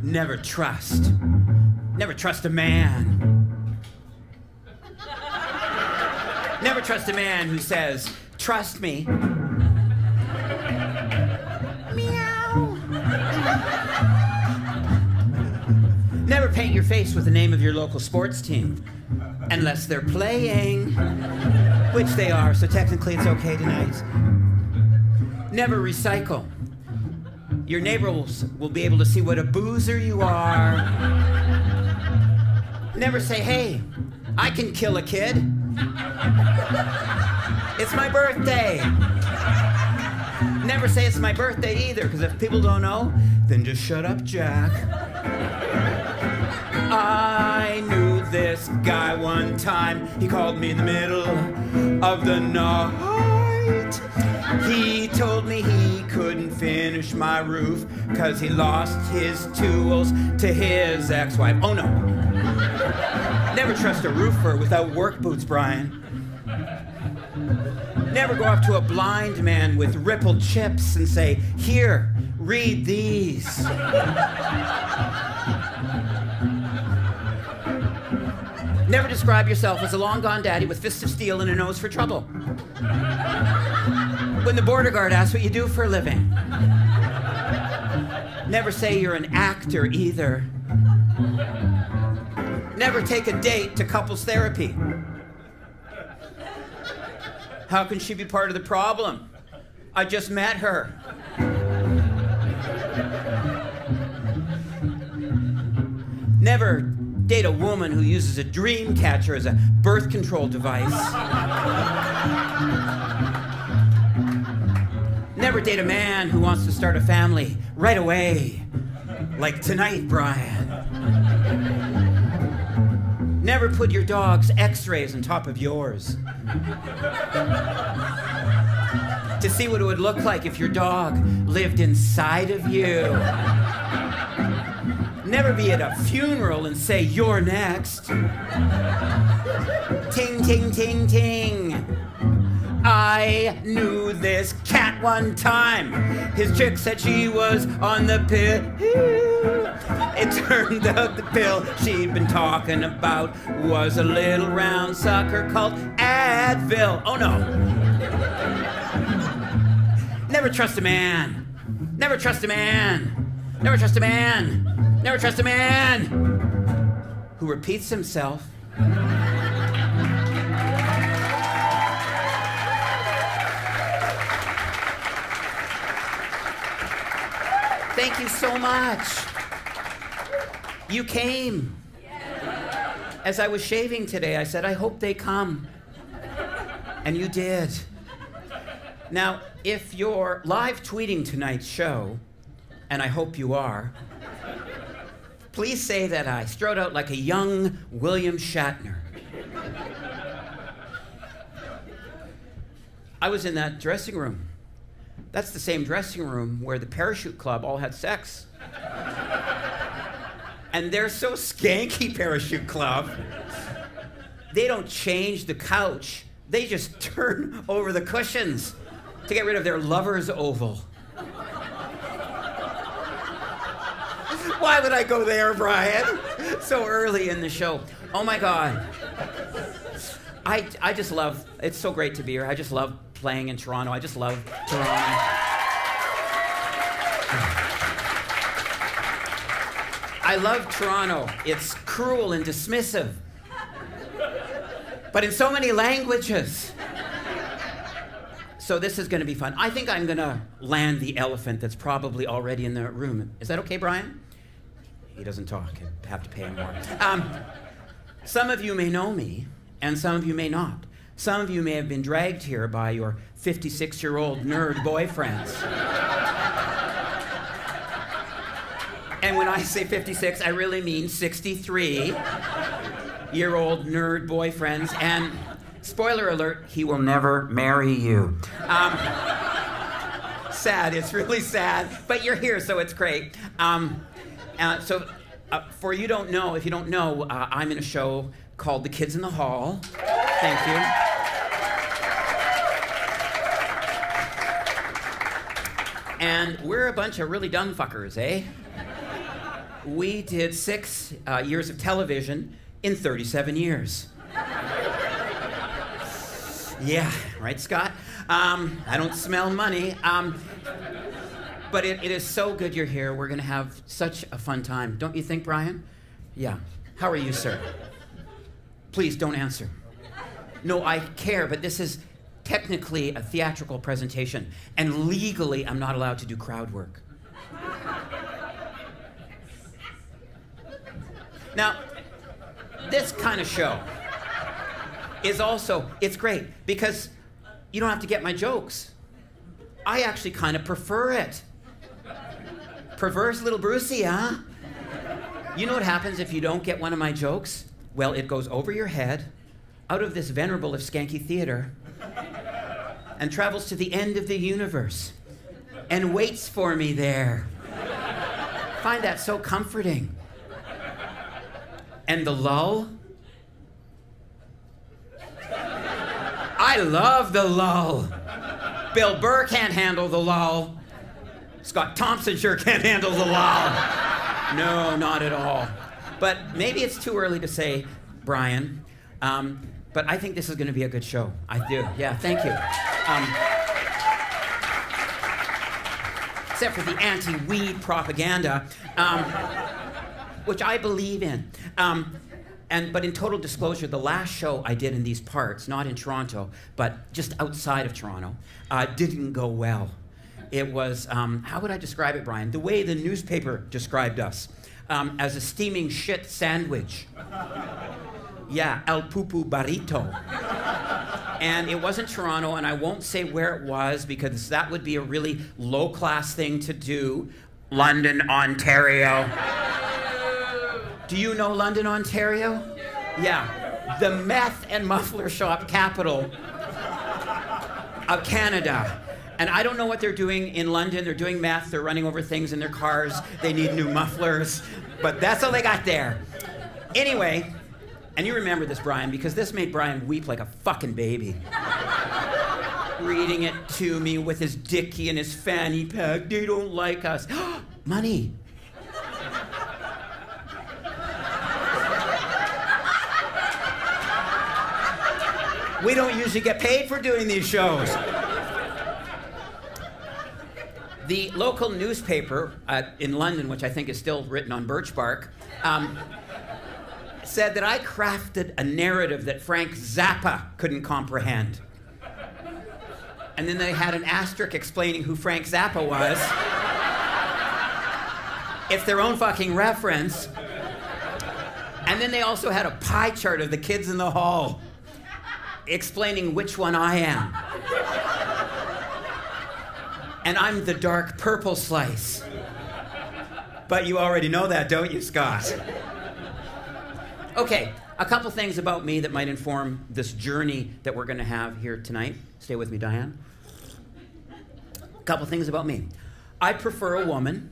never trust a man. Never trust a man who says, trust me. Meow. Never paint your face with the name of your local sports team, unless they're playing, which they are, so technically it's okay tonight. Never recycle. Your neighbors will be able to see what a boozer you are. Never say, hey, I can kill a kid. It's my birthday. Never say it's my birthday either, because if people don't know, then just shut up, Jack. I knew this guy one time. He called me in the middle of the night. He told me he couldn't finish my roof because he lost his tools to his ex-wife. Oh no. Never trust a roofer without work boots, Brian. Never go up to a blind man with rippled chips and say, here, read these. Never describe yourself as a long-gone daddy with fists of steel and a nose for trouble. When the border guard asks what you do for a living. Never say you're an actor either. Never take a date to couples therapy. How can she be part of the problem? I just met her. Never date a woman who uses a dream catcher as a birth control device. Never date a man who wants to start a family right away. Like tonight, Brian. Never put your dog's x-rays on top of yours. To see what it would look like if your dog lived inside of you. Never be at a funeral and say, you're next. Ting, ting, ting, ting. I knew this cat one time. His chick said she was on the pill. It turned out the pill she'd been talking about was a little round sucker called Advil. Oh no. Never trust a man. Never trust a man. Never trust a man. Never trust a man who repeats himself. Thank you so much. You came. As I was shaving today, I said, I hope they come. And you did. Now, if you're live tweeting tonight's show, and I hope you are, please say that I strode out like a young William Shatner. I was in that dressing room. That's the same dressing room where the parachute club all had sex. And they're so skanky, parachute club. They don't change the couch. They just turn over the cushions to get rid of their lover's oval. Why would I go there, Brian? So early in the show. Oh my God. I just love, it's so great to be here. I just love playing in Toronto. I just love Toronto. I love Toronto. It's cruel and dismissive, but in so many languages. So this is going to be fun. I think I'm going to land the elephant that's probably already in the room. Is that okay, Brian? He doesn't talk. I have to pay him more. Some of you may know me, and some of you may not. Some of you may have been dragged here by your 56-year-old nerd boyfriends. And when I say 56, I really mean 63-year-old nerd boyfriends. And spoiler alert, he will never marry you. Sad, it's really sad, but you're here, so it's great. For you don't know, if you don't know, I'm in a show called The Kids in the Hall. Thank you. And we're a bunch of really dumb fuckers, eh? We did 6 years of television in 37 years. Yeah, right, Scott? I don't smell money. But it is so good you're here. We're going to have such a fun time. Don't you think, Brian? Yeah. How are you, sir? Please don't answer. No, I care, but this is technically a theatrical presentation, and legally I'm not allowed to do crowd work. Now, this kind of show is also, it's great because you don't have to get my jokes. I actually kind of prefer it. Perverse little Brucey, huh? You know what happens if you don't get one of my jokes? Well, it goes over your head, out of this venerable if skanky theater, and travels to the end of the universe, and waits for me there. Find that so comforting. And the lull? I love the lull. Bill Burr can't handle the lull. Scott Thompson sure can't handle the lull. No, not at all. But maybe it's too early to say, Brian, but I think this is going to be a good show. I do. Yeah, thank you. Except for the anti-weed propaganda, which I believe in. But in total disclosure, the last show I did in these parts, not in Toronto, but just outside of Toronto, didn't go well. It was, how would I describe it, Brian? The way the newspaper described us, as a steaming shit sandwich. Yeah, el pupu barito. And it wasn't Toronto, and I won't say where it was because that would be a really low-class thing to do. London, Ontario. Do you know London, Ontario? Yeah. The meth and muffler shop capital of Canada. And I don't know what they're doing in London. They're doing meth. They're running over things in their cars. They need new mufflers. But that's all they got there. Anyway, and you remember this, Brian, because this made Brian weep like a fucking baby. Reading it to me with his dickie and his fanny pack. They don't like us. Money. We don't usually get paid for doing these shows. The local newspaper in London, which I think is still written on birch bark, said that I crafted a narrative that Frank Zappa couldn't comprehend. And then they had an asterisk explaining who Frank Zappa was. It's their own fucking reference. And then they also had a pie chart of the kids in the hall explaining which one I am. And I'm the dark purple slice. But you already know that, don't you, Scott? Okay, a couple things about me that might inform this journey that we're going to have here tonight. Stay with me, Diane. A couple things about me. I prefer a woman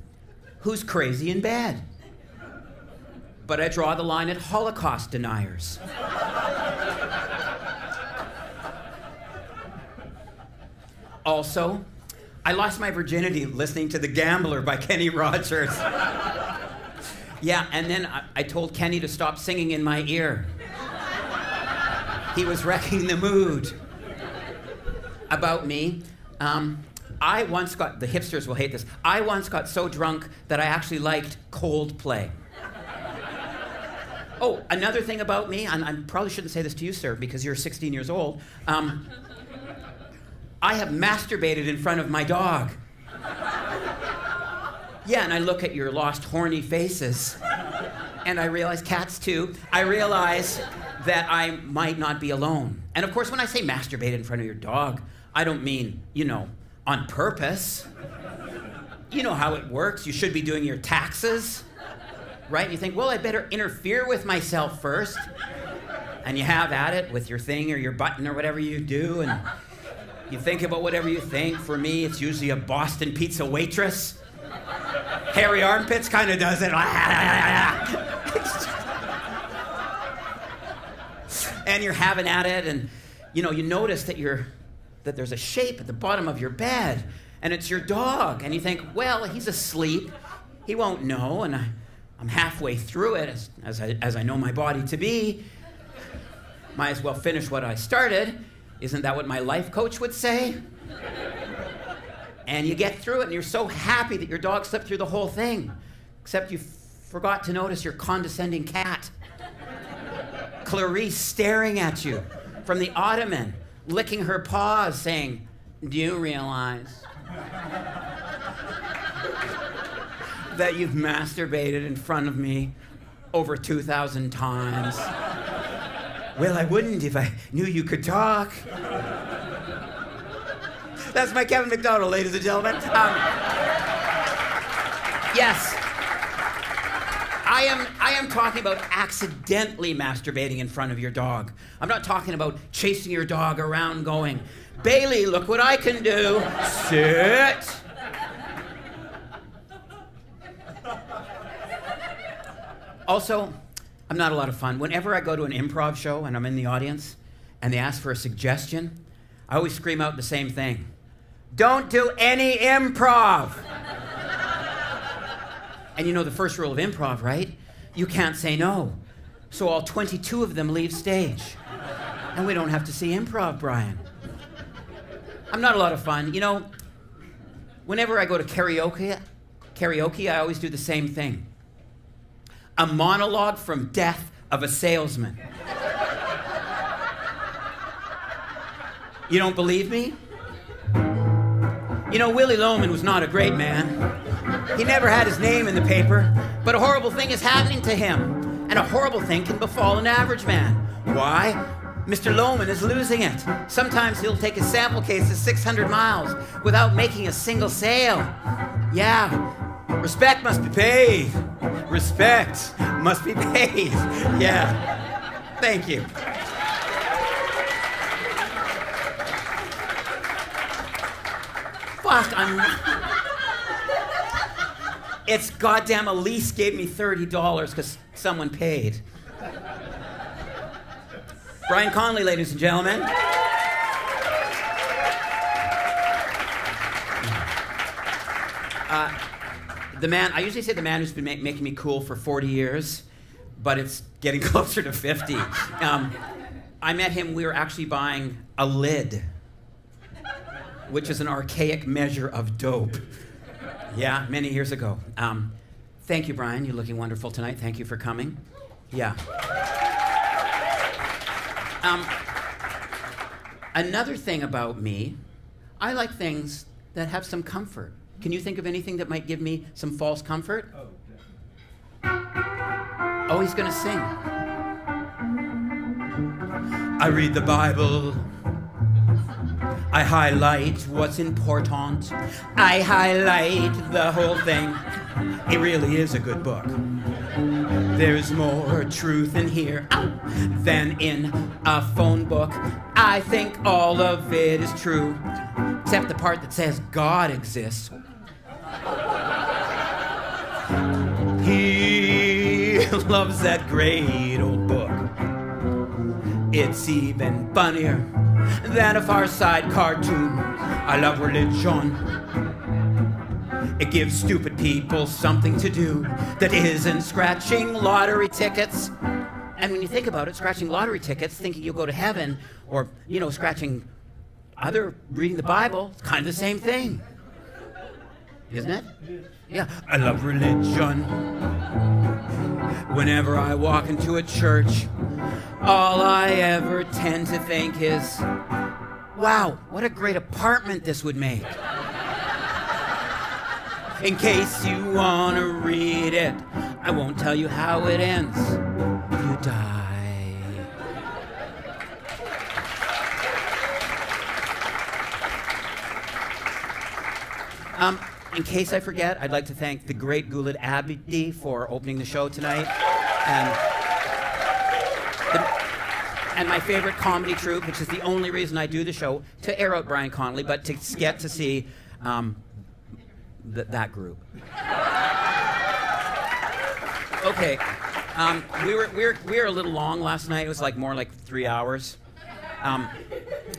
who's crazy and bad. But I draw the line at Holocaust deniers. Also, I lost my virginity listening to The Gambler by Kenny Rogers. Yeah, and then I told Kenny to stop singing in my ear. He was wrecking the mood. About me, I once got, the hipsters will hate this, I once got so drunk that I actually liked Coldplay. Oh, another thing about me, and I probably shouldn't say this to you, sir, because you're 16 years old. I have masturbated in front of my dog. Yeah, and I look at your lost horny faces, and I realize, cats too, I realize that I might not be alone. And of course, when I say masturbate in front of your dog, I don't mean, you know, on purpose. You know how it works. You should be doing your taxes, right? And you think, well, I better interfere with myself first. And you have at it with your thing or your button or whatever you do, and you think about whatever you think. For me, it's usually a Boston pizza waitress. Hairy armpits kind of does it. And you're having at it, and you know, you notice that there's a shape at the bottom of your bed, and it's your dog. And you think, well, he's asleep. He won't know, and I'm halfway through it, as I know my body to be. Might as well finish what I started. Isn't that what my life coach would say? And you get through it, and you're so happy that your dog slept through the whole thing, except you forgot to notice your condescending cat, Clarice, staring at you from the ottoman, licking her paws, saying, "Do you realize that you've masturbated in front of me over 2,000 times?" "Well, I wouldn't if I knew you could talk." That's my Kevin McDonald, ladies and gentlemen. Yes. I am talking about accidentally masturbating in front of your dog. I'm not talking about chasing your dog around going, "Bailey, look what I can do. Sit." Also, I'm not a lot of fun. Whenever I go to an improv show and I'm in the audience and they ask for a suggestion, I always scream out the same thing. "Don't do any improv." And you know the first rule of improv, right? You can't say no. So all 22 of them leave stage. And we don't have to see improv, Brian. I'm not a lot of fun. You know, whenever I go to karaoke, I always do the same thing. A monologue from Death of a Salesman. You don't believe me? You know, Willie Loman was not a great man. He never had his name in the paper, but a horrible thing is happening to him, and a horrible thing can befall an average man. Why? Mr. Loman is losing it. Sometimes he'll take his sample cases 600 miles without making a single sale. Yeah, respect must be paid. Respect must be paid. Yeah, thank you. Fuck, It's goddamn Elise gave me $30 because someone paid. Brian Conley, ladies and gentlemen. I usually say the man who's been making me cool for 40 years, but it's getting closer to 50. I met him, we were actually buying a lid, which is an archaic measure of dope. Yeah, many years ago. Thank you, Brian. You're looking wonderful tonight. Thank you for coming. Yeah. Another thing about me, I like things that have some comfort. Can you think of anything that might give me some false comfort? Oh, he's gonna sing. I read the Bible. I highlight what's important. I highlight the whole thing. It really is a good book. There's more truth in here than in a phone book. I think all of it is true, except the part that says God exists. He loves that great old book. It's even funnier than a Far Side cartoon. I love religion. It gives stupid people something to do that isn't scratching lottery tickets. And when you think about it, scratching lottery tickets, thinking you'll go to heaven, or, you know, reading the Bible, it's kind of the same thing. Isn't it? Yeah. I love religion. Whenever I walk into a church, all I ever tend to think is, wow, what a great apartment this would make. In case you want to read it, I won't tell you how it ends. You die. In case I forget, I'd like to thank the great Guled Abdi for opening the show tonight. And my favorite comedy troupe, which is the only reason I do the show, to air out Brian Conley, but to get to see that group. Okay, we were a little long last night. It was more like 3 hours.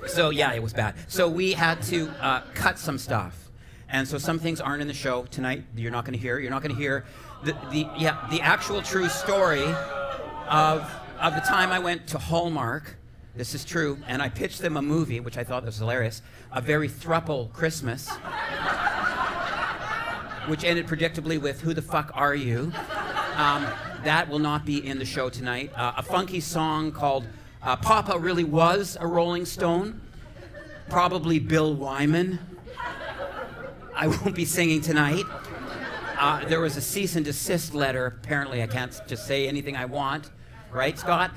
So yeah, it was bad. So we had to cut some stuff. And so some things aren't in the show tonight. You're not going to hear. You're not going to hear the actual true story of the time I went to Hallmark. This is true. And I pitched them a movie, which I thought was hilarious, A Very Thruple Christmas, which ended predictably with Who the Fuck Are You? That will not be in the show tonight. A funky song called Papa Really Was a Rolling Stone, probably Bill Wyman. I won't be singing tonight. There was a cease and desist letter. Apparently I can't just say anything I want. Right, Scott?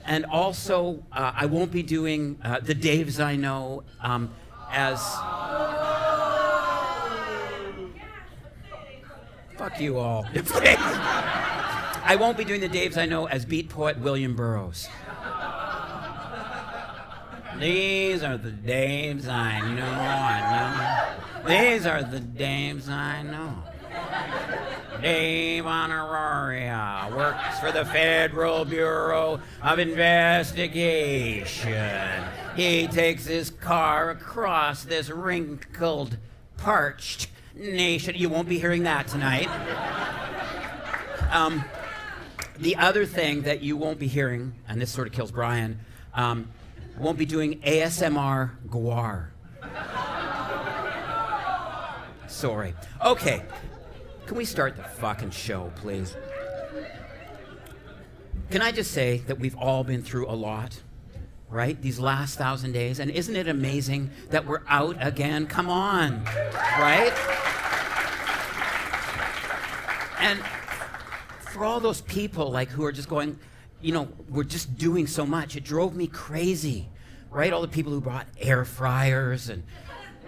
And also, I won't be doing The Daves I Know as... Fuck you all. I won't be doing The Daves I Know as beat poet William Burroughs. These are the Daves I know. These are the Daves I know. Dave Honoraria works for the Federal Bureau of Investigation. He takes his car across this wrinkled, parched nation. You won't be hearing that tonight. The other thing that you won't be hearing, and this sort of kills Brian, won't be doing ASMR Gwar. Sorry. Okay. Can we start the fucking show, please? Can I just say that we've all been through a lot, right? These last 1,000 days. And isn't it amazing that we're out again? Come on, right? And for all those people like who are just going, you know, we're just doing so much. It drove me crazy, right? All the people who brought air fryers and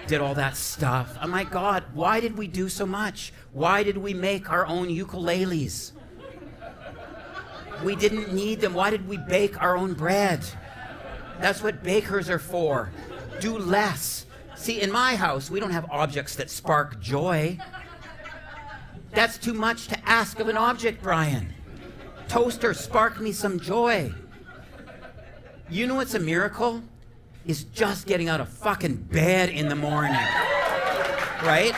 did all that stuff. Oh my God, why did we do so much? Why did we make our own ukuleles? We didn't need them. Why did we bake our own bread? That's what bakers are for. Do less. See, in my house, we don't have objects that spark joy. That's too much to ask of an object, Brian. Toaster, spark me some joy. You know what's a miracle? Is just getting out of fucking bed in the morning. Right?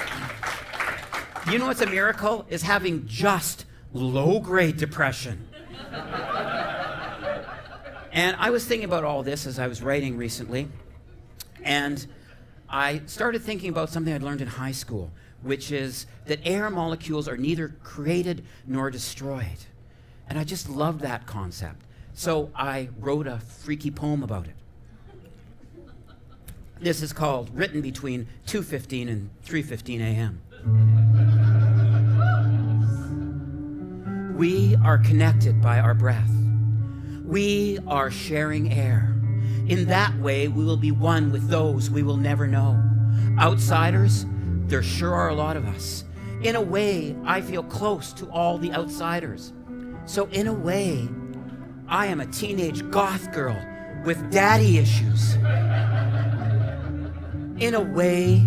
You know what's a miracle? Is having just low-grade depression. And I was thinking about all this as I was writing recently, and I started thinking about something I'd learned in high school, which is that air molecules are neither created nor destroyed. And I just loved that concept. So I wrote a freaky poem about it. This is called Written Between 2:15 and 3:15 a.m. We are connected by our breath. We are sharing air. In that way, we will be one with those we will never know. Outsiders, there sure are a lot of us. In a way, I feel close to all the outsiders. So in a way, I am a teenage goth girl with daddy issues. In a way,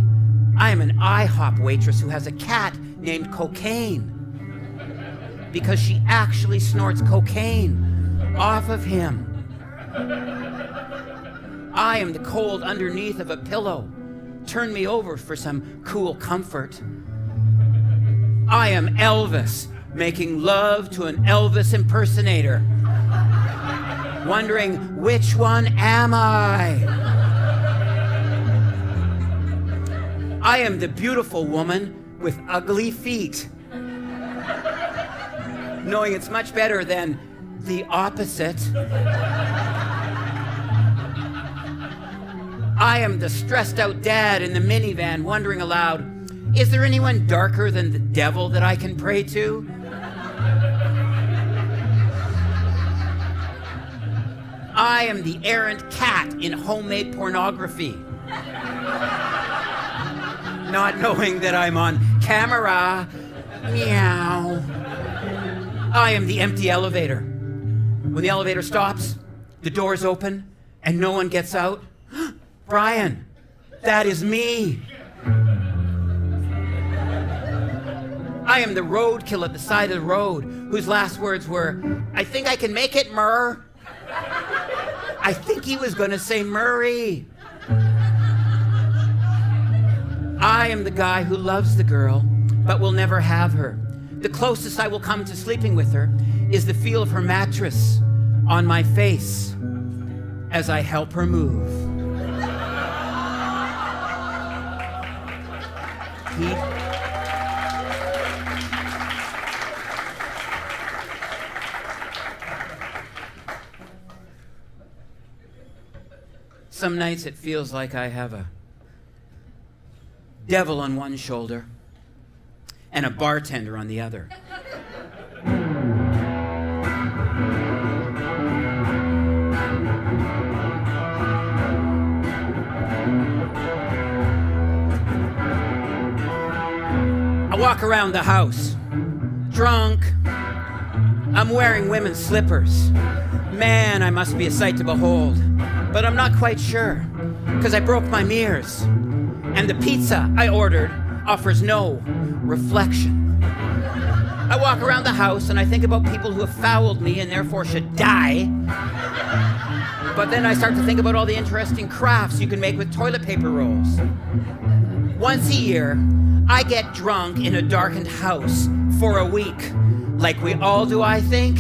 I am an IHOP waitress who has a cat named Cocaine because she actually snorts cocaine off of him. I am the cold underneath of a pillow. Turn me over for some cool comfort. I am Elvis making love to an Elvis impersonator, wondering which one am I? I am the beautiful woman with ugly feet, knowing it's much better than the opposite. I am the stressed out dad in the minivan wondering aloud, is there anyone darker than the devil that I can pray to? I am the errant cat in homemade pornography, not knowing that I'm on camera. Meow. I am the empty elevator. When the elevator stops, the doors open, and no one gets out. Brian, that is me. I am the roadkill at the side of the road, whose last words were, I think I can make it, Murr. I think he was going to say Murray. I am the guy who loves the girl, but will never have her. The closest I will come to sleeping with her is the feel of her mattress on my face as I help her move. Some nights it feels like I have a devil on one shoulder and a bartender on the other. I walk around the house, drunk. I'm wearing women's slippers. Man, I must be a sight to behold. But I'm not quite sure, because I broke my mirrors. And the pizza I ordered offers no reflection. I walk around the house and I think about people who have fouled me and therefore should die. But then I start to think about all the interesting crafts you can make with toilet paper rolls. Once a year, I get drunk in a darkened house for a week. Like we all do, I think.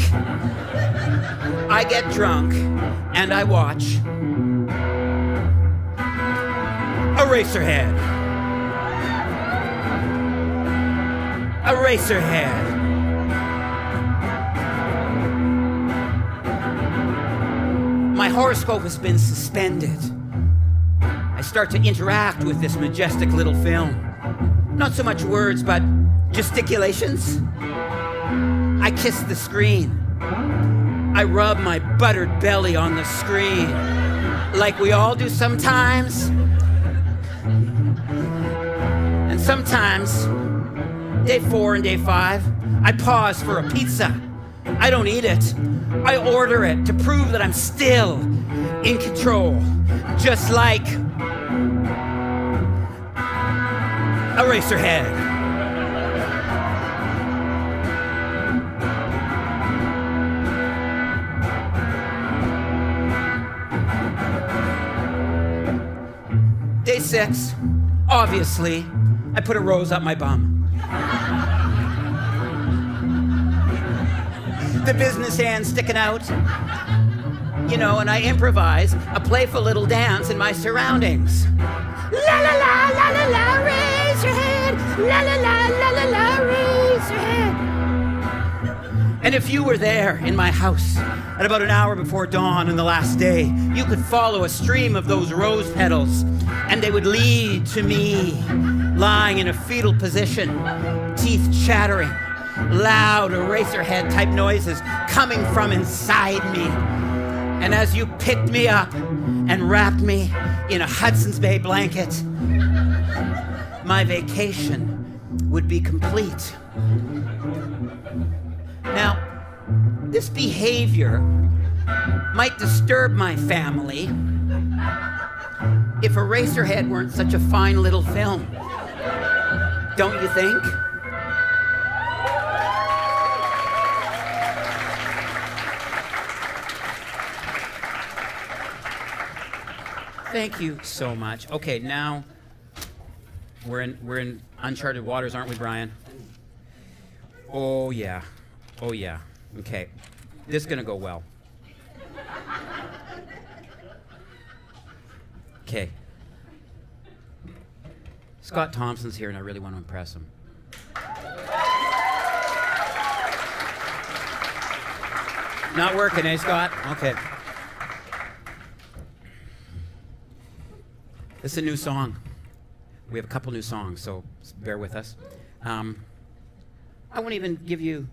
I get drunk and I watch Eraserhead. Eraserhead. My horoscope has been suspended. I start to interact with this majestic little film. Not so much words, but gesticulations. I kiss the screen. I rub my buttered belly on the screen, like we all do sometimes. And sometimes, day 4 and day 5, I pause for a pizza. I don't eat it. I order it to prove that I'm still in control, just like Eraserhead. Day 6, obviously, I put a rose up my bum. The business hand sticking out, you know, and I improvise a playful little dance in my surroundings. La la la la la la, raise your head. La la la la la la, raise your head. And if you were there in my house at about an hour before dawn on the last day, you could follow a stream of those rose petals, and they would lead to me, lying in a fetal position, teeth chattering, loud Eraserhead type noises coming from inside me. And as you picked me up and wrapped me in a Hudson's Bay blanket, my vacation would be complete. Now, this behavior might disturb my family if Eraserhead weren't such a fine little film. Don't you think? Thank you so much. Okay, now we're in uncharted waters, aren't we, Brian? Oh yeah. Oh yeah. Okay. This is gonna go well. Okay. Scott Thompson's here and I really want to impress him. Not working, eh, Scott? Okay. This is a new song. We have a couple new songs, so bear with us. I won't even give you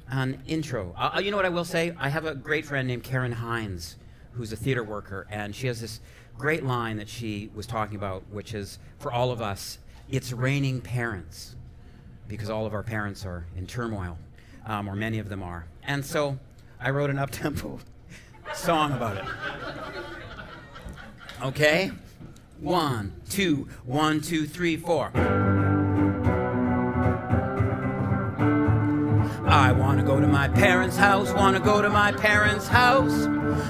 an intro. You know what I will say? I have a great friend named Karen Hines, who's a theater worker, and she has this great line that she was talking about, which is, for all of us, it's raining parents, because all of our parents are in turmoil, or many of them are. And so I wrote an up-tempo song about it. Okay? 1, 2, 1, 2, 3, 4. I want to go to my parents' house, want to go to my parents' house.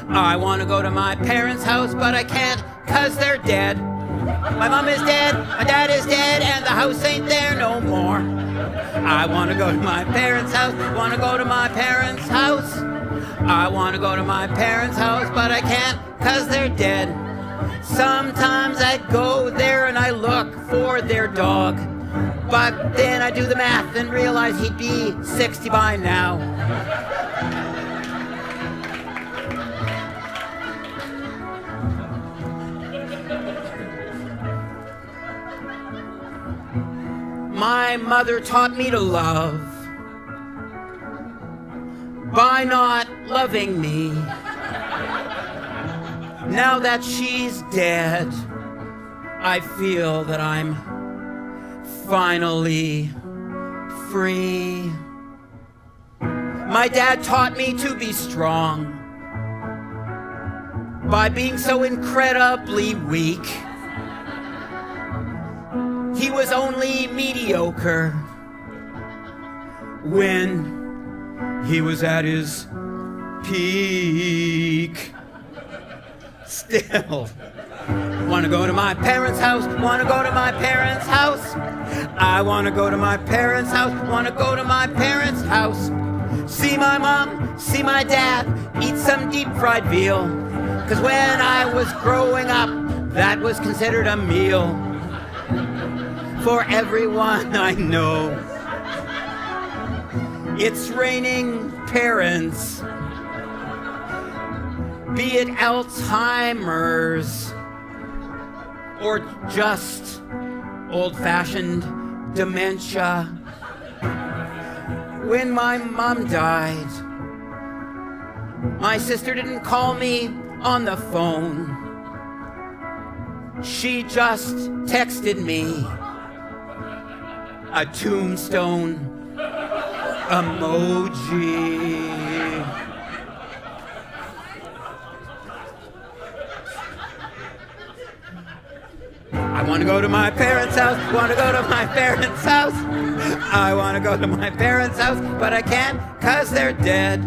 I want to go to my parents' house, but I can't 'cause they're dead. My mom is dead, my dad is dead, and the house ain't there no more. I want to go to my parents' house, want to go to my parents' house. I want to go to my parents' house, but I can't 'cause they're dead. Sometimes I go there and I look for their dog, but then I do the math and realize he'd be 60 by now. My mother taught me to love by not loving me. Now that she's dead, I feel that I'm finally free. My dad taught me to be strong by being so incredibly weak. He was only mediocre when he was at his peak. Still, want to go to my parents' house, want to go to my parents' house. I want to go to my parents' house, want to go to my parents' house. See my mom, see my dad, eat some deep fried veal. 'Cause when I was growing up, that was considered a meal. For everyone I know, it's raining parents. Be it Alzheimer's or just old-fashioned dementia. When my mom died, my sister didn't call me on the phone. She just texted me a tombstone emoji. I want to go to my parents' house, want to go to my parents' house. I want to go to my parents' house, but I can't 'cause they're dead.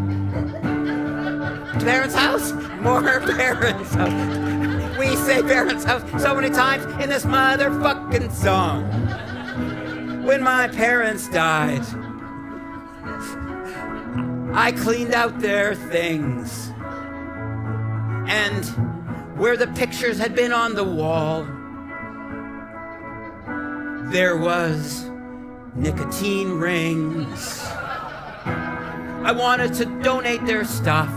Parents' house? More parents' house. We say parents' house so many times in this motherfucking song. When my parents died, I cleaned out their things. And where the pictures had been on the wall, there was nicotine rings. I wanted to donate their stuff,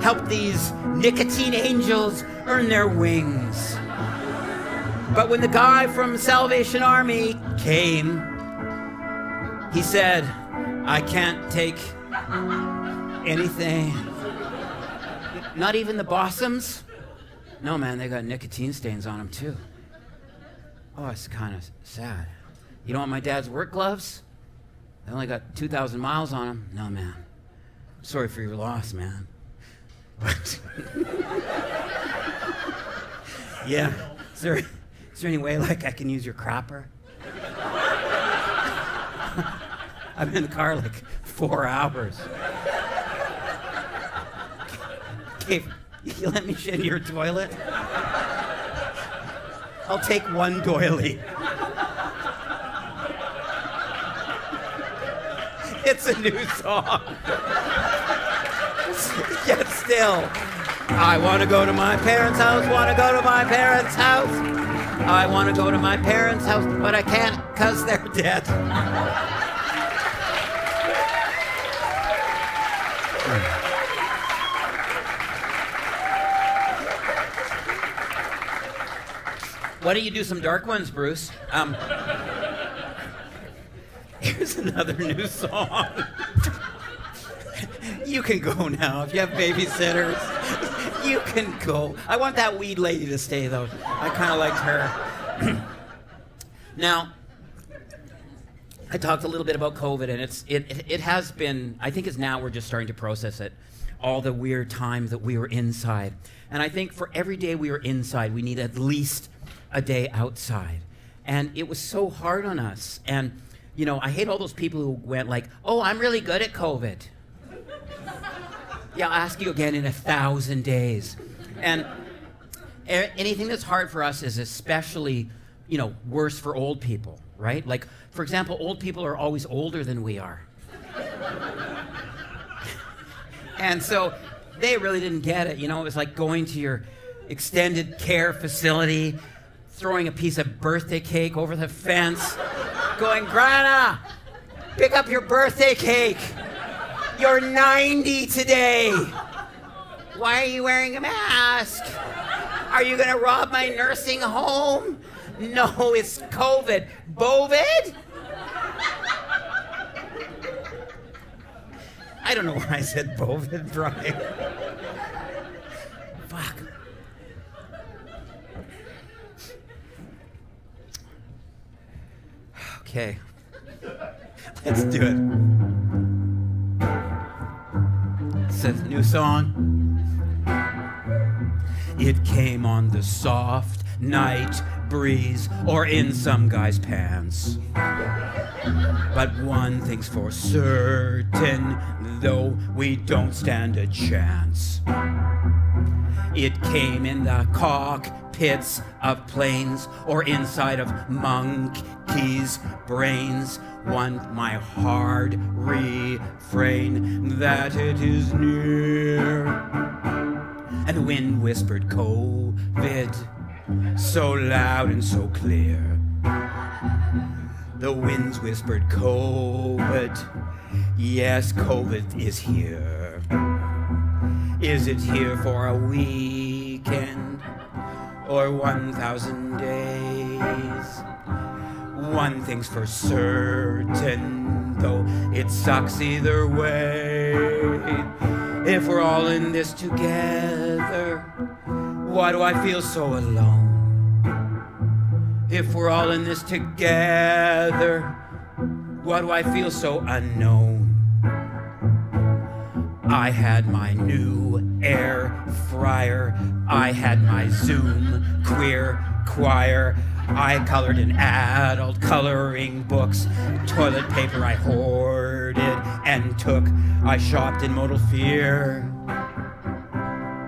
help these nicotine angels earn their wings. But when the guy from Salvation Army came, he said, I can't take anything. Not even the Bossums? No, man, they got nicotine stains on them too. Oh, it's kind of sad. You don't want my dad's work gloves? They only got 2,000 miles on them. No, man. Sorry for your loss, man. But yeah, is there any way like I can use your crapper? I've been in the car like 4 hours. Okay, you let me shit in your toilet? I'll take one doily. It's a new song. Yet still, I want to go to my parents' house, want to go to my parents' house. I want to go to my parents' house, but I can't 'cause they're dead. Why don't you do some dark ones, Bruce? Here's another new song. You can go now. If you have babysitters, you can go. I want that weed lady to stay, though. I kind of liked her. Now, I talked a little bit about COVID, and it has been, I think it's now we're just starting to process it, all the weird times that we were inside. And I think for every day we were inside, we need at least a day outside. And it was so hard on us. And, you know, I hate all those people who went like, oh, I'm really good at COVID. Yeah, I'll ask you again in 1,000 days. And anything that's hard for us is especially, worse for old people, right? Like, for example, old people are always older than we are. And so they really didn't get it, It was like going to your extended care facility, throwing a piece of birthday cake over the fence, going, Grandma, pick up your birthday cake. You're 90 today. Why are you wearing a mask? Are you gonna rob my nursing home? No, it's COVID. Bovid? I don't know why I said Bovid, Brian. Fuck. Okay. Let's do it. It's a new song. It came on the soft night breeze or in some guy's pants. But one thing's for certain, though we don't stand a chance. It came in the cockpits of planes or inside of monkeys' brains. Want my hard refrain that it is near. And the wind whispered COVID so loud and so clear. The winds whispered COVID. Yes, COVID is here. Is it here for a weekend or 1,000 days? One thing's for certain, though it sucks either way. If we're all in this together, why do I feel so alone? If we're all in this together, why do I feel so unknown? I had my new air fryer. I had my Zoom queer choir. I colored in adult coloring books. Toilet paper I hoarded and took. I shopped in modal fear,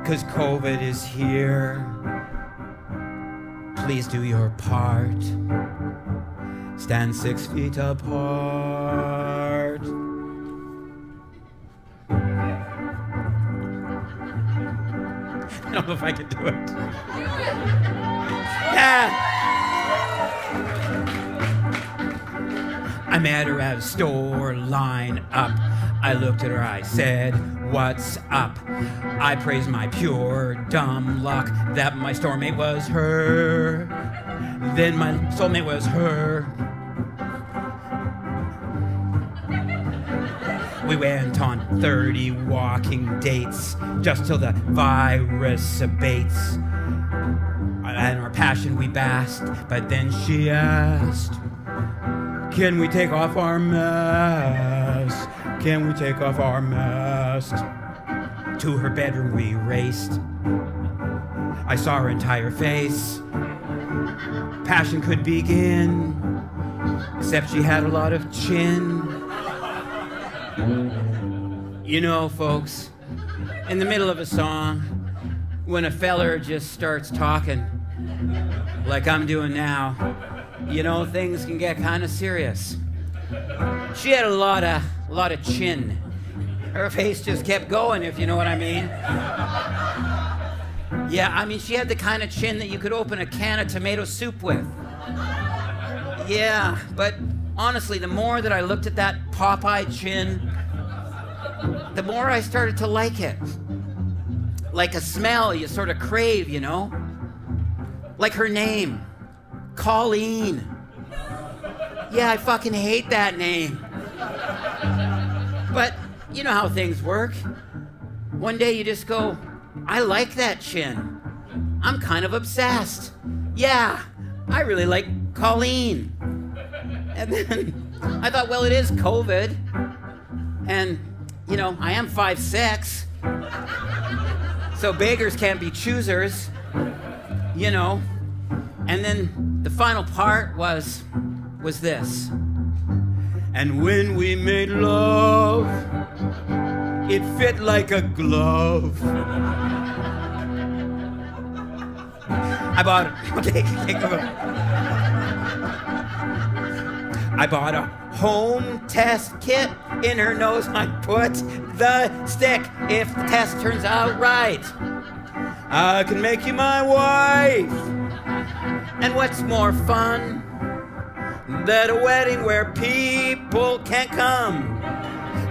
'cause COVID is here. Please do your part. Stand 6 feet apart. I don't know if I can do it. Yeah. I met her at a store line up. I looked at her, I said, what's up? I praised my pure dumb luck that my store mate was her. Then my soulmate was her. We went on 30 walking dates just till the virus abates. And our passion we basked, but then she asked, can we take off our masks? Can we take off our masks? To her bedroom we raced. I saw her entire face. Passion could begin, except she had a lot of chin. You know, folks, in the middle of a song, when a feller just starts talking, like I'm doing now, things can get kind of serious. She had a lot of chin. Her face just kept going, if you know what I mean. Yeah, I mean, she had the kind of chin that you could open a can of tomato soup with. Yeah, but honestly, the more that I looked at that Popeye chin, the more I started to like it. Like a smell you sort of crave, Like her name, Colleen. Yeah, I fucking hate that name. But you know how things work. One day you just go, I like that chin. I'm kind of obsessed. Yeah, I really like Colleen. And then I thought, well, it is COVID. And, I am 5'6". So beggars can't be choosers, And then the final part was this. And when we made love, it fit like a glove. I bought, okay, I bought a home test kit. In her nose I put the stick. If the test turns out right, I can make you my wife. And what's more fun than a wedding where people can't come?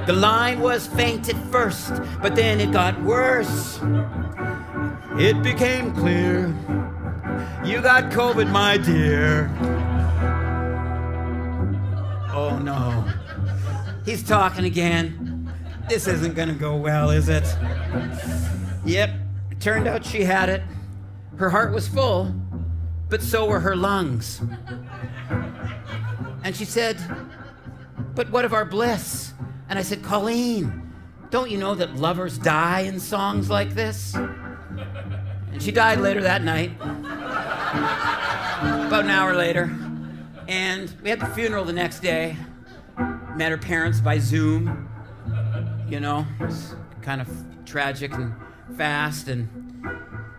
The line was faint at first, but then it got worse. It became clear you got COVID, my dear. Oh no, he's talking again. This isn't gonna go well, is it? Yep, it turned out she had it. Her heart was full, but so were her lungs. And she said, but what of our bliss? And I said, Colleen, don't you know that lovers die in songs like this? And she died later that night, about an hour later. And we had the funeral the next day. Met her parents by Zoom. You know, it was kind of tragic and fast. And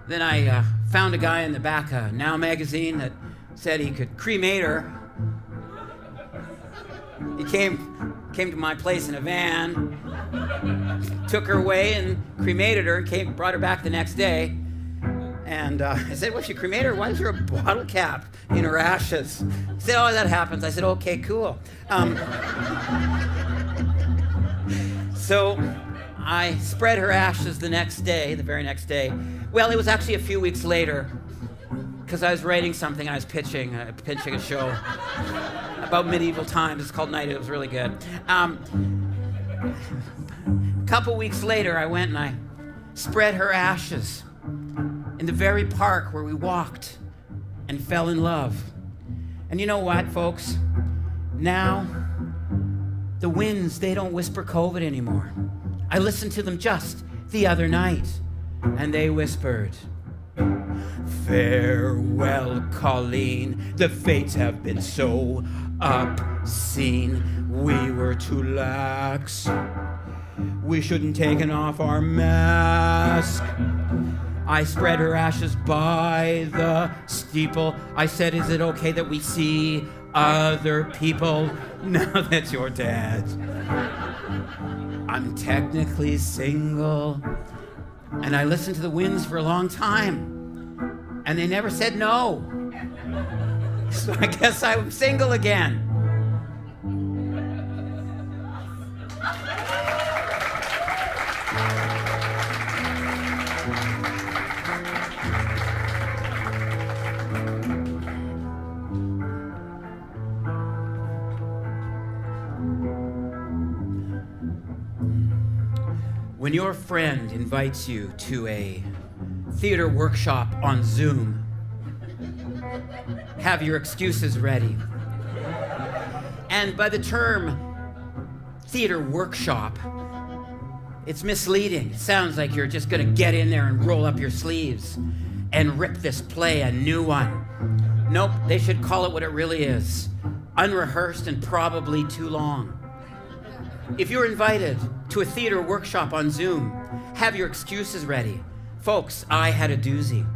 then I found a guy in the back of Now magazine that said he could cremate her. He came to my place in a van, took her away and cremated her, and brought her back the next day. And I said, well, if you cremate her, why is there a bottle cap in her ashes? He said, oh, that happens. I said, okay, cool. So I spread her ashes the next day, the very next day. Well, it was actually a few weeks later, because I was writing something, I was pitching a show about medieval times. It's called Night. It was really good. A couple weeks later, I went and I spread her ashes in the very park where we walked and fell in love. And you know what, folks? Now, the winds, they don't whisper COVID anymore. I listened to them just the other night, and they whispered, farewell, Colleen, the fates have been so obscene. We were too lax. We shouldn't taken off our mask. I spread her ashes by the steeple. I said, is it okay that we see other people now that you're dead? I'm technically single. And I listened to the winds for a long time, and they never said no. So I guess I'm single again. When your friend invites you to a theater workshop on Zoom, have your excuses ready. And by the term theater workshop, it's misleading. It sounds like you're just gonna get in there and roll up your sleeves and rip this play a new one. Nope, they should call it what it really is. Unrehearsed and probably too long. If you're invited to a theater workshop on Zoom, have your excuses ready. Folks, I had a doozy.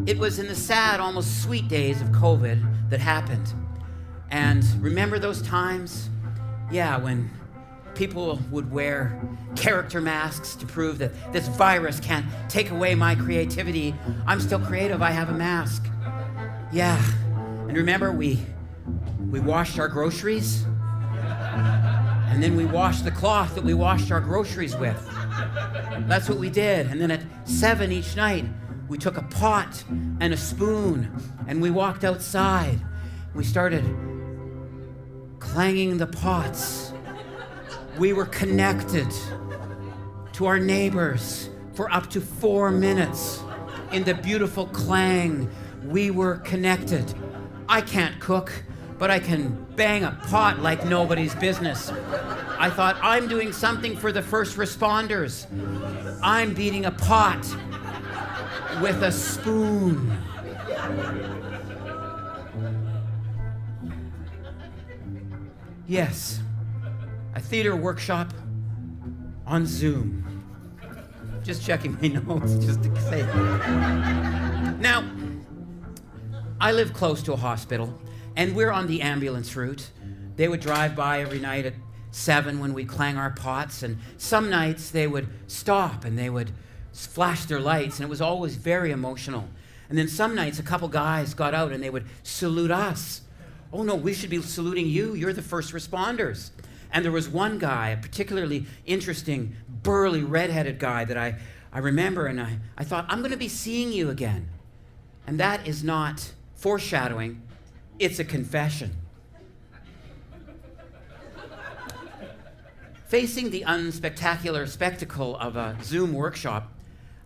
It was in the sad, almost sweet days of COVID that happened. And remember those times? Yeah, when people would wear character masks to prove that this virus can't take away my creativity. I'm still creative, I have a mask. Yeah, and remember we washed our groceries? And then we washed the cloth that we washed our groceries with. That's what we did. And then at 7 each night, we took a pot and a spoon and we walked outside. We started clanging the pots. We were connected to our neighbors for up to 4 minutes. In the beautiful clang, we were connected. I can't cook, but I can bang a pot like nobody's business. I thought, I'm doing something for the first responders. I'm beating a pot with a spoon. Yes, a theater workshop on Zoom. Just checking my notes, just to say. Now, I live close to a hospital, and we're on the ambulance route. They would drive by every night at 7 when we clang our pots, and some nights they would stop and they would flash their lights, and it was always very emotional. And then some nights a couple guys got out and they would salute us. Oh no, we should be saluting you. You're the first responders. And there was one guy, a particularly interesting, burly, redheaded guy that I remember, and I thought, I'm going to be seeing you again. And that is not foreshadowing, it's a confession. Facing the unspectacular spectacle of a Zoom workshop,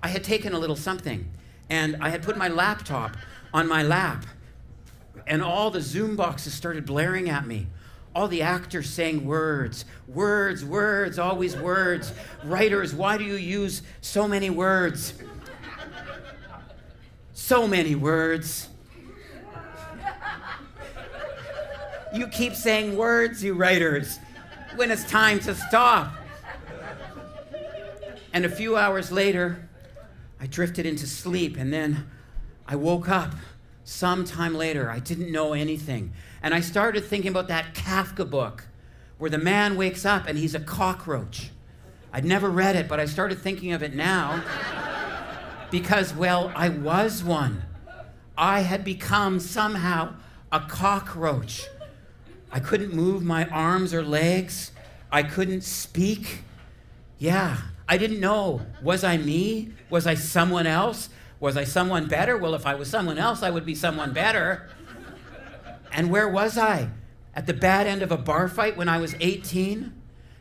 I had taken a little something, and I had put my laptop on my lap, and all the Zoom boxes started blaring at me. All the actors saying words, words, words, always words. Writers, why do you use so many words? So many words. You keep saying words, you writers, when it's time to stop. And a few hours later, I drifted into sleep, and then I woke up sometime later. I didn't know anything. And I started thinking about that Kafka book where the man wakes up and he's a cockroach. I'd never read it, but I started thinking of it now because, well, I was one. I had become somehow a cockroach. I couldn't move my arms or legs. I couldn't speak. Yeah, I didn't know. Was I me? Was I someone else? Was I someone better? Well, if I was someone else, I would be someone better. And where was I? At the bad end of a bar fight when I was 18?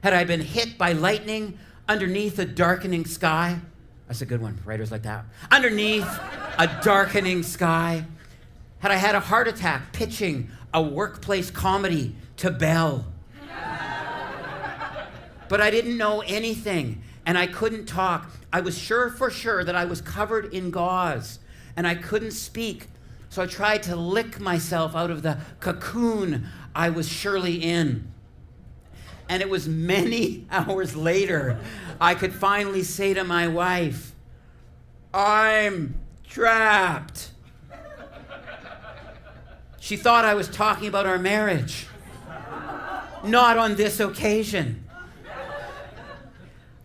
Had I been hit by lightning underneath a darkening sky? That's a good one, writers like that. Underneath a darkening sky. Had I had a heart attack pitching a workplace comedy to Bell? But I didn't know anything, and I couldn't talk. I was sure for sure that I was covered in gauze, and I couldn't speak. So I tried to lick myself out of the cocoon I was surely in. And it was many hours later I could finally say to my wife, I'm trapped. She thought I was talking about our marriage. Not on this occasion.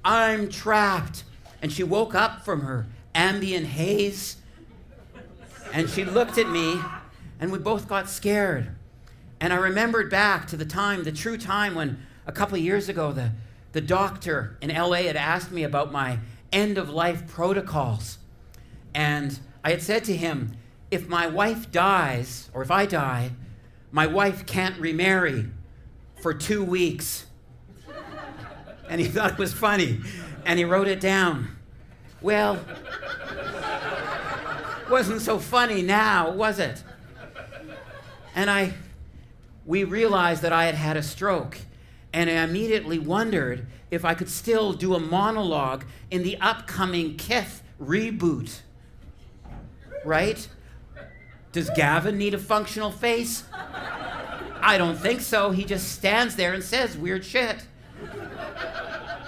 I'm trapped. And she woke up from her ambient haze, and she looked at me, and we both got scared. And I remembered back to the time, the true time when a couple of years ago, the doctor in LA had asked me about my end-of-life protocols. And I had said to him, if my wife dies, or if I die, my wife can't remarry for 2 weeks. And he thought it was funny, and he wrote it down. Well, wasn't so funny now, was it? And we realized that I had had a stroke, and I immediately wondered if I could still do a monologue in the upcoming Kith reboot. Right? Does Gavin need a functional face? I don't think so. He just stands there and says weird shit.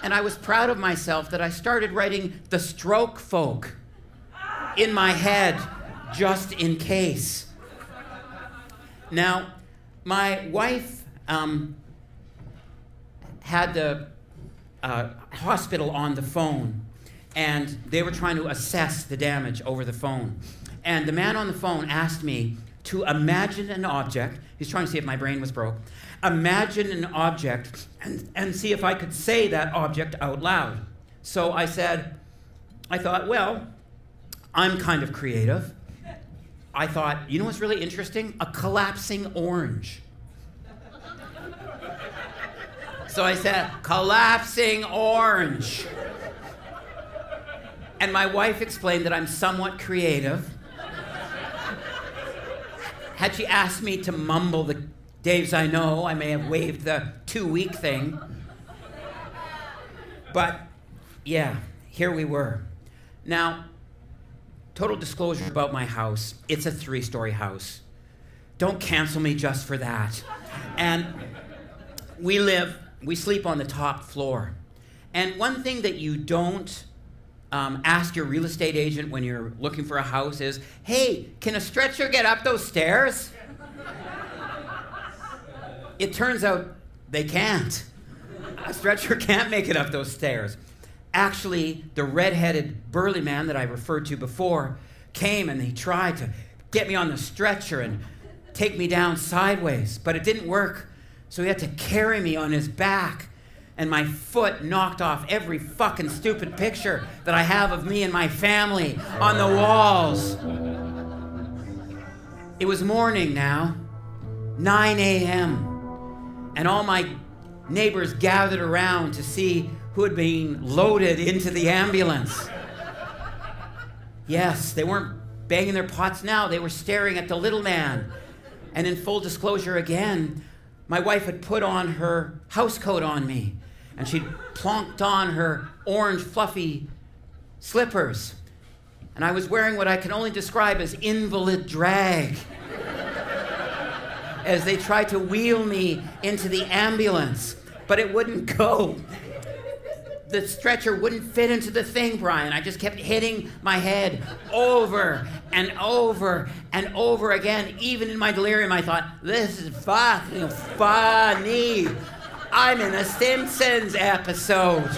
And I was proud of myself that I started writing the stroke folk in my head, just in case. Now, my wife had the hospital on the phone, and they were trying to assess the damage over the phone. And the man on the phone asked me to imagine an object. He's trying to see if my brain was broke. Imagine an object and see if I could say that object out loud. So I thought, well, I'm kind of creative. I thought, you know what's really interesting? A collapsing orange. So I said, collapsing orange. And my wife explained that I'm somewhat creative. Had she asked me to mumble the days I know, I may have waved the 2-week thing. But yeah, here we were. Now, total disclosure about my house. It's a 3-story house. Don't cancel me just for that. And we sleep on the top floor. And one thing that you don't ask your real estate agent when you're looking for a house is, hey, can a stretcher get up those stairs? It turns out they can't. A stretcher can't make it up those stairs. Actually, the red-headed burly man that I referred to before came and he tried to get me on the stretcher and take me down sideways, but it didn't work. So he had to carry me on his back, and my foot knocked off every fucking stupid picture that I have of me and my family on the walls. It was morning now, 9 a.m., and all my neighbors gathered around to see who had been loaded into the ambulance. Yes, they weren't banging their pots now, they were staring at the little man. And in full disclosure again, my wife had put on her housecoat on me, and she'd plonked on her orange fluffy slippers. And I was wearing what I can only describe as invalid drag as they tried to wheel me into the ambulance, but it wouldn't go. The stretcher wouldn't fit into the thing, Brian. I just kept hitting my head over and over and over again. Even in my delirium, I thought, this is fucking funny. I'm in a Simpsons episode.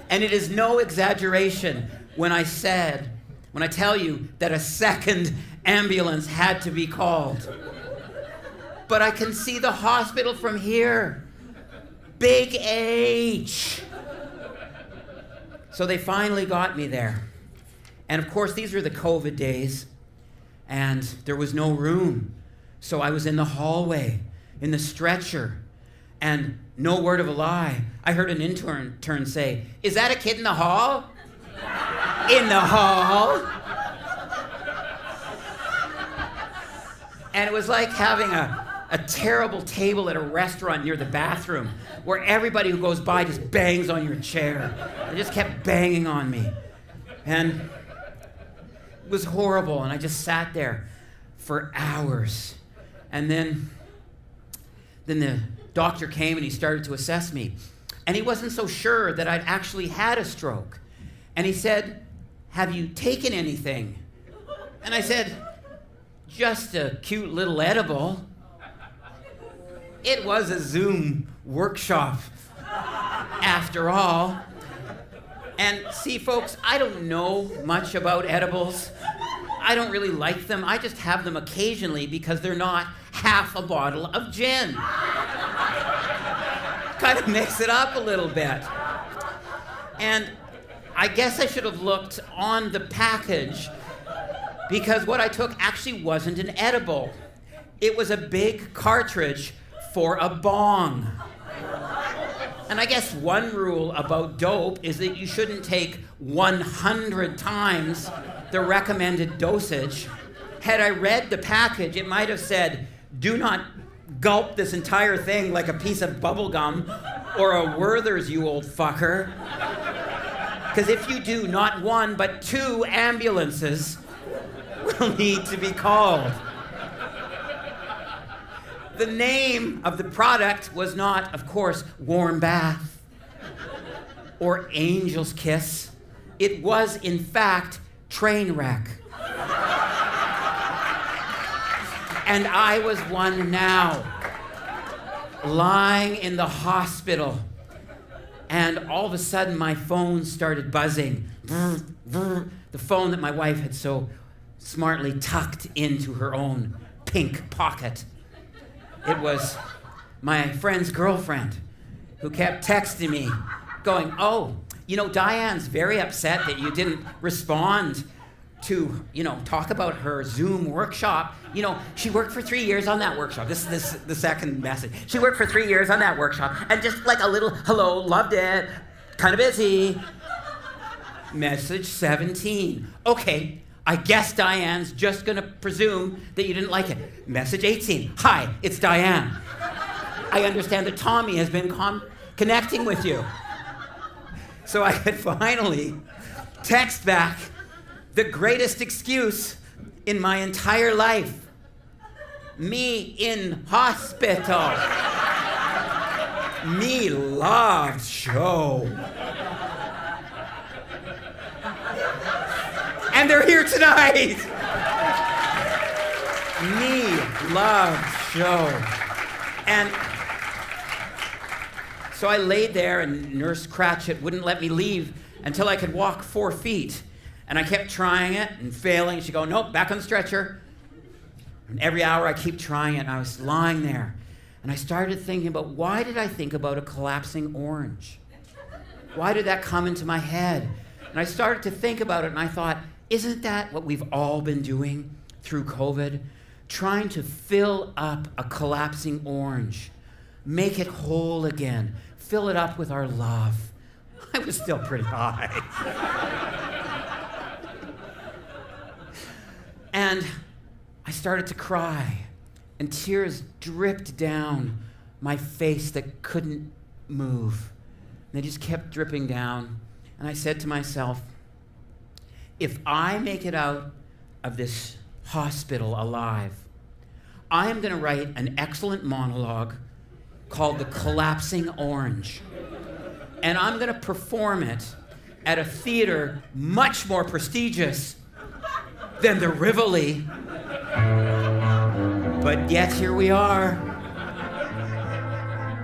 And it is no exaggeration when I tell you that a second ambulance had to be called. But I can see the hospital from here. Big H. So they finally got me there. And of course, these were the COVID days, and there was no room. So I was in the hallway, in the stretcher, and no word of a lie, I heard an intern say, "Is that a kid in the hall?" In the hall. And it was like having a terrible table at a restaurant near the bathroom where everybody who goes by just bangs on your chair. They just kept banging on me. And it was horrible, and I just sat there for hours. And then the doctor came and he started to assess me. And he wasn't so sure that I'd actually had a stroke. And he said, "Have you taken anything?" And I said, "Just a cute little edible." It was a Zoom workshop, after all. And see, folks, I don't know much about edibles. I don't really like them. I just have them occasionally because they're not half a bottle of gin. Kind of mix it up a little bit. And I guess I should have looked on the package, because what I took actually wasn't an edible. It was a big cartridge for a bong. And I guess one rule about dope is that you shouldn't take 100 times the recommended dosage. Had I read the package, it might have said, "Do not gulp this entire thing like a piece of bubble gum or a Werther's, you old fucker." Because if you do, not one, but 2 ambulances will need to be called. The name of the product was not, of course, Warm Bath or Angel's Kiss. It was, in fact, Trainwreck. And I was one now, lying in the hospital. And all of a sudden, my phone started buzzing. The phone that my wife had so smartly tucked into her own pink pocket. It was my friend's girlfriend who kept texting me, going, "Oh, you know, Diane's very upset that you didn't respond to, talk about her Zoom workshop. You know, she worked for 3 years on that workshop." This is the second message. "She worked for 3 years on that workshop, and just like a little hello, loved it, kind of busy." Message 17. "Okay, I guess Diane's just gonna presume that you didn't like it." Message 18. "Hi, it's Diane. I understand that Tommy has been connecting with you." So I could finally text back the greatest excuse in my entire life. "Me in hospital. Me loved show." And they're here tonight. Me love show. And so I laid there, and Nurse Cratchit wouldn't let me leave until I could walk 4 feet. And I kept trying it and failing. She'd go, nope, back on the stretcher. And every hour I keep trying it, and I was lying there. And I started thinking about, why did I think about a collapsing orange? Why did that come into my head? And I started to think about it, and I thought, isn't that what we've all been doing through COVID? Trying to fill up a collapsing orange, make it whole again, fill it up with our love. I was still pretty high. And I started to cry, and tears dripped down my face that couldn't move. And they just kept dripping down. And I said to myself, if I make it out of this hospital alive, I am going to write an excellent monologue called The Collapsing Orange. And I'm going to perform it at a theater much more prestigious than the Rivoli. But yet here we are.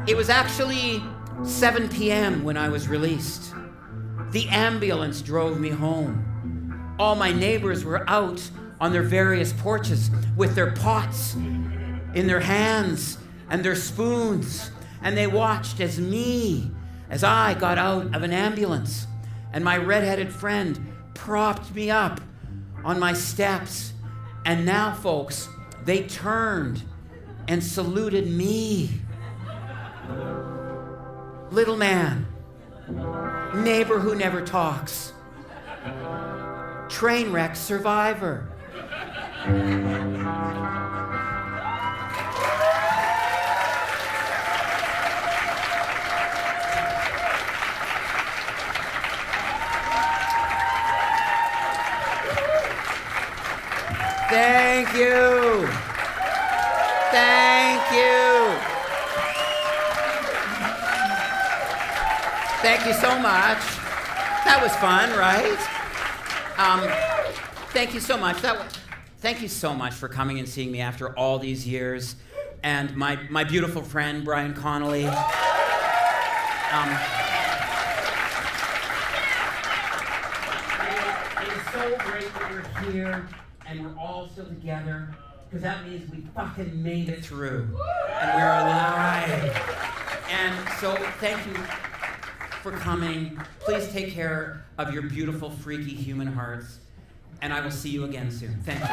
It was actually 7 p.m. when I was released. The ambulance drove me home. All my neighbors were out on their various porches with their pots in their hands and their spoons, and they watched as I got out of an ambulance, and my redheaded friend propped me up on my steps. And now, folks, they turned and saluted me. Little man, neighbor who never talks, train wreck survivor. Thank you. Thank you. Thank you so much. That was fun, right? Thank you so much. Thank you so much for coming and seeing me after all these years. And my beautiful friend, Brian Connolly. It is so great that you're here and we're all still together, because that means we fucking made it through. And we're alive. And so thank you for coming. Please take care of your beautiful, freaky human hearts. And I will see you again soon. Thank you.